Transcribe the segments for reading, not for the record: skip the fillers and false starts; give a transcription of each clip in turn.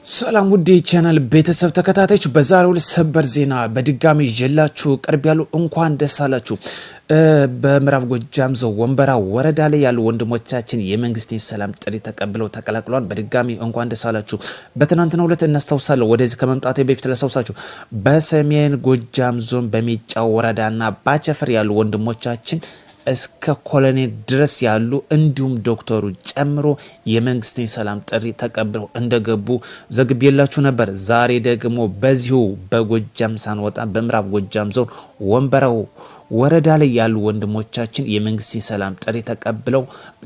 ሰላም ውድ ቻናል ቤተሰብ ተከታታዮች በዛሬው ሰበር ዜና በድጋሚ ይዤላችሁ ቀርብ ያሉ እንኳን ደስ አላችሁ። በምዕራብ ጎጃም ዞን ወንበራ ወረዳ ላይ ያሉ ወንድሞቻችን የመንግስትን ሰላም ጥሪ ተቀብለው ተቀላቅለዋል። በድጋሚ እንኳን ደስ አላችሁ። በትናንትናው ዕለት እናስታውሳለን። ወደዚህ ከመምጣቴ በፊት ለሰውሳችሁ በሰሜን ጎጃም ዞን በሜጫ ወረዳና ባቸፈር ያሉ ወንድሞቻችን እስከ ኮሎኔል ድረስ ያሉ እንዲሁም ዶክተሩ ጨምሮ የመንግስትን ሰላም ጥሪ ተቀብለው እንደገቡ ዘግቤላችሁ ነበር። ዛሬ ደግሞ በዚሁ በጎጃም ሳንወጣ በምዕራብ ጎጃም ዞን ወንበራው ወረዳ ላይ ያሉ ወንድሞቻችን የመንግስትን ሰላም ጥሪ ተቀብለው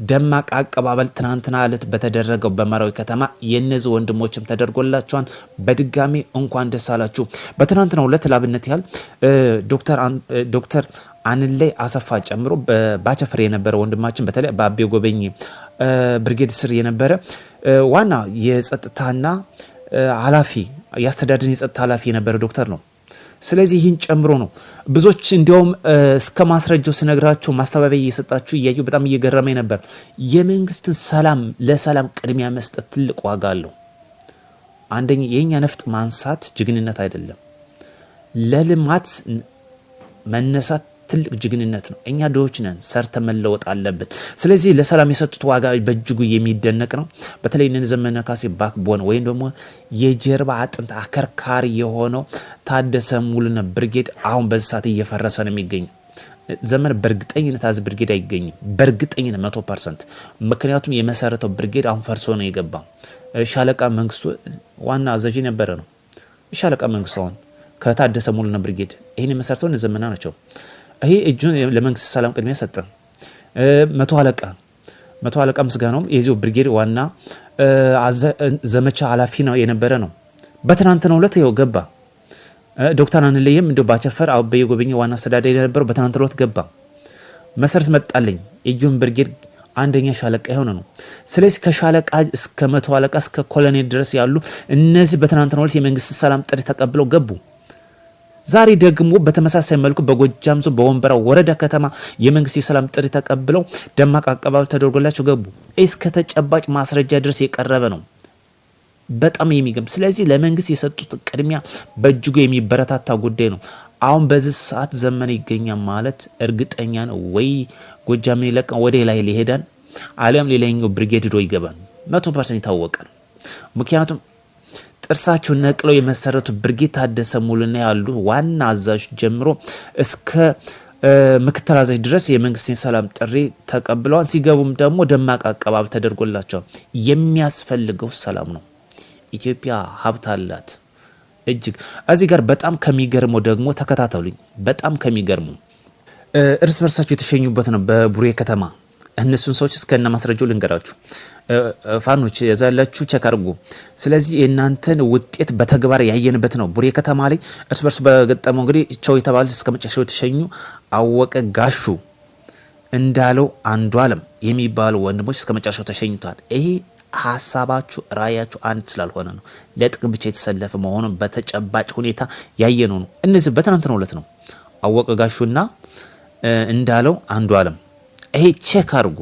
ደማቅ አቀባበል ትናንትና ዕለት በተደረገው በመራዊ ከተማ የነዚህ ወንድሞችም ተደርጎላቸዋል። በድጋሚ እንኳን ደስ አላችሁ። በትናንትናው ዕለት ላብነት ያህል ዶክተር አንላይ አሰፋ ጨምሮ ባቸፈር የነበረ ወንድማችን በተለይ በአቤ ጎበኝ ብርጌድ ስር የነበረ ዋና የጸጥታና ኃላፊ ያስተዳደርን የጸጥታ ኃላፊ የነበረ ዶክተር ነው። ስለዚህ ይህን ጨምሮ ነው ብዙዎች እንዲያውም እስከ ማስረጃው ስነግራቸው ማስተባበያ እየሰጣችሁ እያዩ በጣም እየገረመኝ ነበር። የመንግስትን ሰላም ለሰላም ቅድሚያ መስጠት ትልቅ ዋጋ አለው። አንደኛ የኛ ነፍጥ ማንሳት ጅግንነት አይደለም፣ ለልማት መነሳት ትልቅ ጅግንነት ነው። እኛ ድሆች ነን፣ ሰርተ መለወጥ አለብን። ስለዚህ ለሰላም የሰጡት ዋጋ በእጅጉ የሚደነቅ ነው። በተለይ እነ ዘመነ ካሴ ባክቦን ወይም ደግሞ የጀርባ አጥንት አከርካሪ የሆነው ታደሰ ሙሉነ ብርጌድ አሁን በዚህ ሰዓት እየፈረሰ ነው የሚገኘው። ዘመን በእርግጠኝነት አዝ ብርጌድ አይገኝም፣ በእርግጠኝነት 100%። ምክንያቱም የመሰረተው ብርጌድ አሁን ፈርሶ ነው የገባው። ሻለቃ መንግስቱ ዋና አዛዥ ነበረ ነው። ሻለቃ መንግስቱ አሁን ከታደሰ ሙሉነ ብርጌድ ይሄን የመሰረተው እነ ዘመና ናቸው። ይሄ እጁን ለመንግስት ሰላም ቅድሚያ ሰጠ። መቶ አለቃ ምስጋናው የዚሁ ብርጌድ ዋና ዘመቻ ኃላፊ ነው የነበረ ነው። በትናንትናው ዕለት ይኸው ገባ። ዶክተር አንለየም እንደው ባቸፈር አበየ ጎበኝ ዋና አስተዳዳሪ የነበረው በትናንትናው ዕለት ገባ። መሰረት መጣልኝ የጁን ብርጌድ አንደኛ ሻለቃ የሆነ ነው። ስለዚህ ከሻለቃ እስከ መቶ አለቃ እስከ ኮሎኔል ድረስ ያሉ እነዚህ በትናንትናው ዕለት የመንግስት ሰላም ጥሪ ተቀብለው ገቡ። ዛሬ ደግሞ በተመሳሳይ መልኩ በጎጃም ዞን በወንበራ ወረዳ ከተማ የመንግስት የሰላም ጥሪ ተቀብለው ደማቅ አቀባበል ተደርጎላቸው ገቡ። እስከ ተጨባጭ ማስረጃ ድረስ የቀረበ ነው። በጣም የሚገርም። ስለዚህ ለመንግስት የሰጡት ቅድሚያ በእጅጉ የሚበረታታ ጉዳይ ነው። አሁን በዚህ ሰዓት ዘመነ ይገኛል ማለት እርግጠኛ ነው ወይ ጎጃም ይለቀን ወደ ላይ ሊሄዳን አለም ሌላኛው ብርጌድ ዶ ይገባል 100% የታወቀ ነው። ምክንያቱም ጥርሳቸው ነቅለው የመሰረቱ ብርጌድ ታደሰ ሙሉና ያሉ ዋና አዛዥ ጀምሮ እስከ ምክትል አዛዥ ድረስ የመንግስትን ሰላም ጥሪ ተቀብለዋል። ሲገቡም ደግሞ ደማቅ አቀባበል ተደርጎላቸዋል። የሚያስፈልገው ሰላም ነው። ኢትዮጵያ ሀብት አላት እጅግ። እዚህ ጋር በጣም ከሚገርመው ደግሞ ተከታተሉኝ። በጣም ከሚገርመው እርስ በርሳቸው የተሸኙበት ነው በቡሬ ከተማ። እነሱን ሰዎች እስከነ ማስረጃው ልንገራችሁ። ፋኖች ያዛላችሁ ቸክ አድርጉ። ስለዚህ የእናንተን ውጤት በተግባር ያየንበት ነው። ቡሬ ከተማ ላይ እርስ በርስ በገጠመው እንግዲህ ቸው የተባሉት እስከ መጨረሻው የተሸኙ አወቀ ጋሹ እንዳለው አንዱ አለም የሚባሉ ወንድሞች እስከ መጨረሻው ተሸኝቷል። ይሄ ሐሳባችሁ ራያችሁ አንድ ስላልሆነ ነው። ለጥቅም ብቻ የተሰለፈ መሆኑን በተጨባጭ ሁኔታ ያየነው ነው። እነዚህ በትናንትናው ዕለት ነው አወቀ ጋሹና እንዳለው አንዱ አለም። ይሄ ቼክ አድርጉ።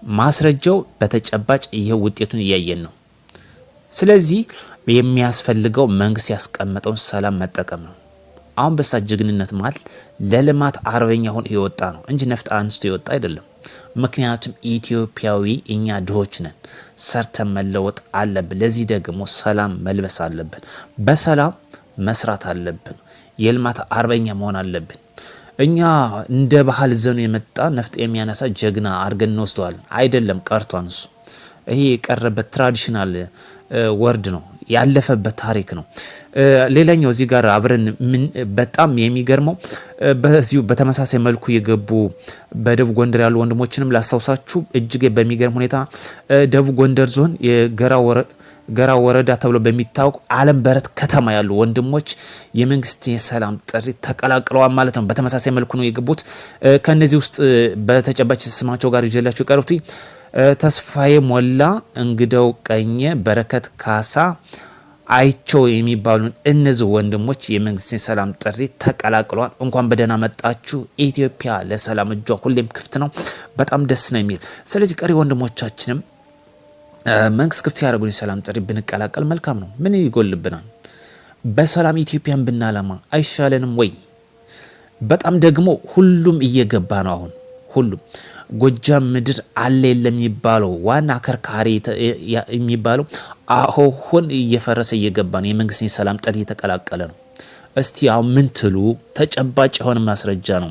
ማስረጃው በተጨባጭ ይሄ ውጤቱን እያየን ነው። ስለዚህ የሚያስፈልገው መንግስት ያስቀመጠውን ሰላም መጠቀም ነው። አሁን በሳት ጀግንነት ማለት ለልማት አርበኛ ሆኖ የወጣ ነው እንጂ ነፍጥ አንስቶ የወጣ አይደለም። ምክንያቱም ኢትዮጵያዊ እኛ ድሆች ነን፣ ሰርተን መለወጥ አለብን። ለዚህ ደግሞ ሰላም መልበስ አለብን፣ በሰላም መስራት አለብን፣ የልማት አርበኛ መሆን አለብን። እኛ እንደ ባህል ዘኑ የመጣ ነፍጥ የሚያነሳ ጀግና አርገን እንወስደዋል አይደለም። ቀርቷን እሱ ይሄ የቀረበት ትራዲሽናል ወርድ ነው፣ ያለፈበት ታሪክ ነው። ሌላኛው እዚህ ጋር አብረን በጣም የሚገርመው በዚሁ በተመሳሳይ መልኩ የገቡ በደቡብ ጎንደር ያሉ ወንድሞችንም ላስታውሳችሁ። እጅግ በሚገርም ሁኔታ ደቡብ ጎንደር ዞን ገራ ወረዳ ተብሎ በሚታወቅ አለም በረት ከተማ ያሉ ወንድሞች የመንግስት የሰላም ጥሪ ተቀላቅለዋል ማለት ነው። በተመሳሳይ መልኩ ነው የገቡት። ከነዚህ ውስጥ በተጨባጭ ስማቸው ጋር ይዤላችሁ ቀርቡት ተስፋዬ ሞላ፣ እንግደው ቀኘ፣ በረከት ካሳ፣ አይቸው የሚባሉ እነዚህ ወንድሞች የመንግስት የሰላም ጥሪ ተቀላቅለዋል። እንኳን በደህና መጣችሁ። ኢትዮጵያ ለሰላም እጇ ሁሌም ክፍት ነው። በጣም ደስ ነው የሚል። ስለዚህ ቀሪ ወንድሞቻችንም መንግስት ክፍት ያደረጉን የሰላም ጥሪ ብንቀላቀል መልካም ነው። ምን ይጎልብናል? በሰላም ኢትዮጵያን ብናለማ አይሻለንም ወይ? በጣም ደግሞ ሁሉም እየገባ ነው። አሁን ሁሉም ጎጃም ምድር አለ የለም የሚባለው ዋና አከርካሪ የሚባለው አሁን እየፈረሰ እየገባ ነው። የመንግስትን የሰላም ጥሪ እየተቀላቀለ ነው። እስቲ አሁን ምን ትሉ? ተጨባጭ የሆነ ማስረጃ ነው።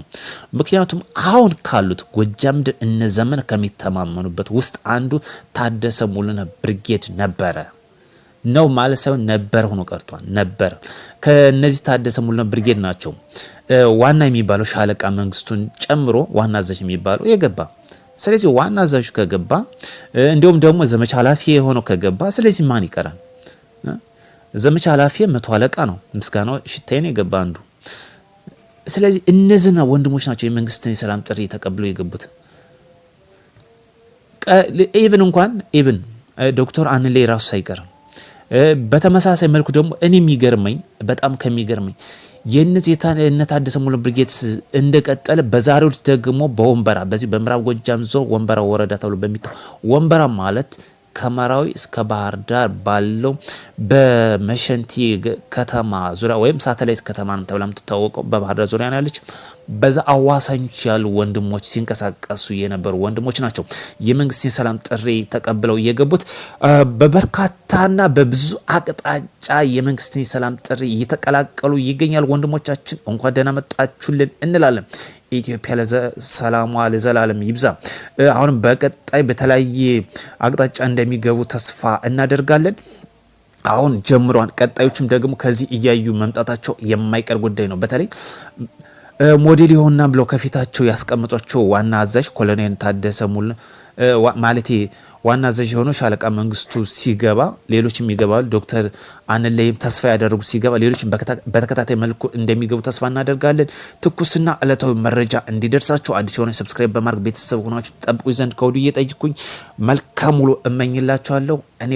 ምክንያቱም አሁን ካሉት ጎጃም ምድር እነ ዘመን ከሚተማመኑበት ውስጥ አንዱ ታደሰ ሙሉነህ ብርጌድ ነበረ ነው ማለት ሳይሆን ነበር ሆኖ ቀርቷል። ነበር ከነዚህ ታደሰ ሙሉነህ ብርጌድ ናቸው ዋና የሚባለው ሻለቃ መንግስቱን ጨምሮ ዋና አዛዥ የሚባለው የገባ። ስለዚህ ዋና አዛዡ ከገባ እንዲሁም ደግሞ ዘመቻ ኃላፊ የሆነው ከገባ፣ ስለዚህ ማን ይቀራል? ዘመቻ ኃላፊ 100 አለቃ ነው፣ ምስጋናው ሽታዬን የገባ አንዱ። ስለዚህ እነዚህና ወንድሞች ናቸው የመንግስትን የሰላም ጥሪ ተቀብለው የገቡት። ኢቭን ዶክተር አንሌ ራሱ ሳይቀርም በተመሳሳይ መልኩ ደግሞ እኔ የሚገርመኝ በጣም ከሚገርመኝ የነዚህ ታደሰ ሙሉነህ ብርጌድ እንደቀጠለ በዛሬው ደግሞ በወንበራ በዚህ በምዕራብ ጎጃም ዞን ወንበራ ወረዳ ተብሎ በሚታወቅ ወንበራ ማለት ከመራዊ እስከ ባህር ዳር ባለው በመሸንቲ ከተማ ዙሪያ ወይም ሳተላይት ከተማ ነው ተብላ የምትታወቀው በባህር ዳር ዙሪያ ያለች በዛ አዋሳኞች ያሉ ወንድሞች ሲንቀሳቀሱ የነበሩ ወንድሞች ናቸው የመንግስት የሰላም ጥሪ ተቀብለው የገቡት። በበርካታና በብዙ አቅጣጫ የመንግስት የሰላም ጥሪ እየተቀላቀሉ ይገኛል። ወንድሞቻችን እንኳን ደህና መጣችሁልን እንላለን። ኢትዮጵያ ለሰላሟ ለዘላለም ይብዛ። አሁንም በቀጣይ በተለያየ አቅጣጫ እንደሚገቡ ተስፋ እናደርጋለን። አሁን ጀምሯን ቀጣዮችም ደግሞ ከዚህ እያዩ መምጣታቸው የማይቀር ጉዳይ ነው። በተለይ ሞዴል ይሆንና ብለው ከፊታቸው ያስቀምጧቸው ዋና አዛዥ ኮሎኔል ታደሰ ሙሉነህ ማለት ዋና አዛዥ የሆነው ሻለቃ መንግስቱ ሲገባ ሌሎችም ይገባሉ። ዶክተር አንለይም ተስፋ ያደረጉት ሲገባ ሌሎችም በተከታታይ መልኩ እንደሚገቡ ተስፋ እናደርጋለን። ትኩስና ዕለታዊ መረጃ እንዲደርሳችሁ አዲስ የሆነ ሰብስክራይብ በማድረግ ቤተሰብ ሆናችሁ ጠብቁ ዘንድ ከወዲሁ እየጠየቅኩኝ መልካም ውሎ እመኝላችኋለሁ። እኔ